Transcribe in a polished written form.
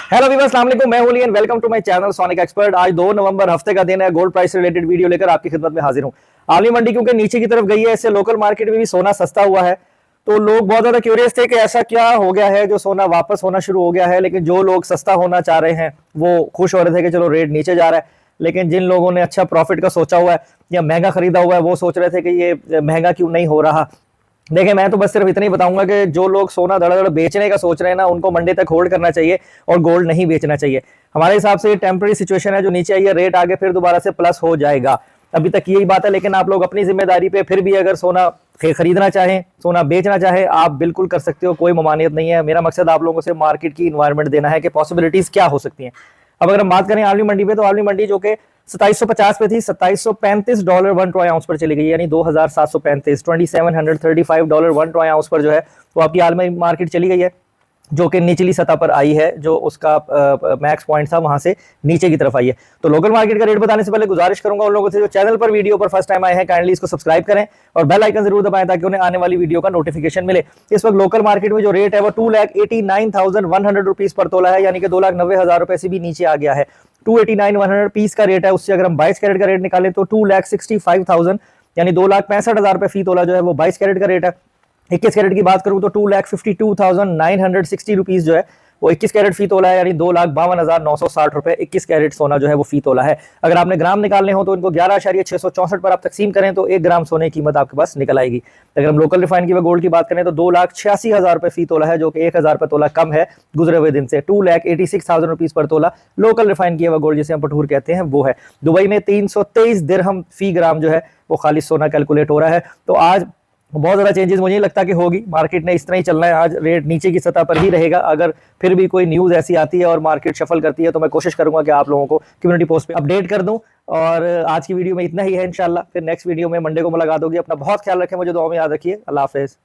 Hello viewers, अस्सलाम वालेकुम। मैं हुलियन, welcome to my channel sonic expert. आज 2 नवंबर हफ्ते का दिन है। गोल्ड प्राइस से रिलेटेड वीडियो लेकर आपकी खिदमत में हाजिर हूं। आलमी मंडी क्योंकि नीचे की तरफ गई है, इससे लोकल मार्केट में भी सोना सस्ता हुआ है। तो लोग बहुत ज्यादा क्यूरियस थे कि ऐसा क्या हो गया है जो सोना वापस होना शुरू हो गया है। लेकिन जो लोग सस्ता होना चाह रहे हैं वो खुश हो रहे थे कि चलो रेट नीचे जा रहा है। लेकिन जिन लोगों ने अच्छा प्रॉफिट का सोचा हुआ है या महंगा खरीदा हुआ है वो सोच रहे थे कि ये महंगा क्यों नहीं हो रहा। देखिए, मैं तो बस सिर्फ इतना ही बताऊंगा कि जो लोग सोना धड़ाधड़ बेचने का सोच रहे हैं ना, उनको मंडे तक होल्ड करना चाहिए और गोल्ड नहीं बेचना चाहिए। हमारे हिसाब से ये टेम्पररी सिचुएशन है जो नीचे आई है, रेट आगे फिर दोबारा से प्लस हो जाएगा। अभी तक यही बात है, लेकिन आप लोग अपनी जिम्मेदारी पे फिर भी अगर सोना खरीदना चाहें, सोना बेचना चाहें, आप बिल्कुल कर सकते हो, कोई ममानियत नहीं है। मेरा मकसद आप लोगों से मार्केट की इन्वायरमेंट देना है कि पॉसिबिलिटीज क्या हो सकती हैं। अब अगर हम बात करें आलमी मंडी पे, तो आलमी मंडी जो कि 2750 पे थी, $2735 1 ट्रॉय आउंस पर चली गई, यानी 2735 $2735 1 ट्रॉय आउंस पर जो है वो आपकी आलमी मार्केट चली गई है, जो कि निचली सतह पर आई है। जो उसका मैक्स पॉइंट था वहां से नीचे की तरफ आई है। तो लोकल मार्केट का रेट बताने से पहले गुजारिश करूंगा उन लोगों से जो चैनल पर वीडियो पर फर्स्ट टाइम आए हैं, काइंडली इसको सब्सक्राइब करें और बेल आइकन जरूर दबाएं ताकि उन्हें आने वाली वीडियो का नोटिफिकेशन मिले। इस वक्त लोकल मार्केट में जो रेट है वो 2,89,100 रुपीज पर तोला है, यानी कि 2,90,000 रुपए से भी नीचे आ गया है। 289,100 पीस का रेट है। उससे अगर हम 22 कैरेट का रेट निकालें तो 2,65,000 यानी 2,65,000 रुपए फी तोला जो है वो 22 कैरेट का रेट है। 21 कैरेट की बात करूं तो 2,52,960 रुपीज जो है वो 21 कैरेट फी तोला है, यानी 2,52,960 रुपए 21 कैरेट सोना जो है वो फी तोला है। अगर आपने ग्राम निकालने हो तो इनको 11,664 पर आप तकसीम करें तो 1 ग्राम सोने की कीमत आपके पास निकल आएगी। अगर हम लोकल रिफाइन की व गोल्ड की बात करें तो 2,86,000 रुपए फी तोला है, जो कि 1,000 रुपए तोला कम है गुजरे हुए दिन से। 2,86,000 रुपीज पर तोला लोकल रिफाइन की व गोल्ड, जिसे हम पठूर कहते हैं, वो है। दुबई में 323 दिरहम फी ग्राम जो है वो खाली सोना कैलकुलेट हो रहा है। तो आज बहुत ज्यादा चेंजेस मुझे नहीं लगता कि होगी। मार्केट ने इस तरह ही चलना है, आज रेट नीचे की सतह पर ही रहेगा। अगर फिर भी कोई न्यूज ऐसी आती है और मार्केट शफल करती है तो मैं कोशिश करूंगा कि आप लोगों को कम्युनिटी पोस्ट पे अपडेट कर दूं। और आज की वीडियो में इतना ही है। इंशाल्लाह फिर नेक्स्ट वीडियो में मंडे को मुलाकात होगी। अपना बहुत ख्याल रखें, मुझे दुआ में याद रखिए। अल्लाह हाफिज।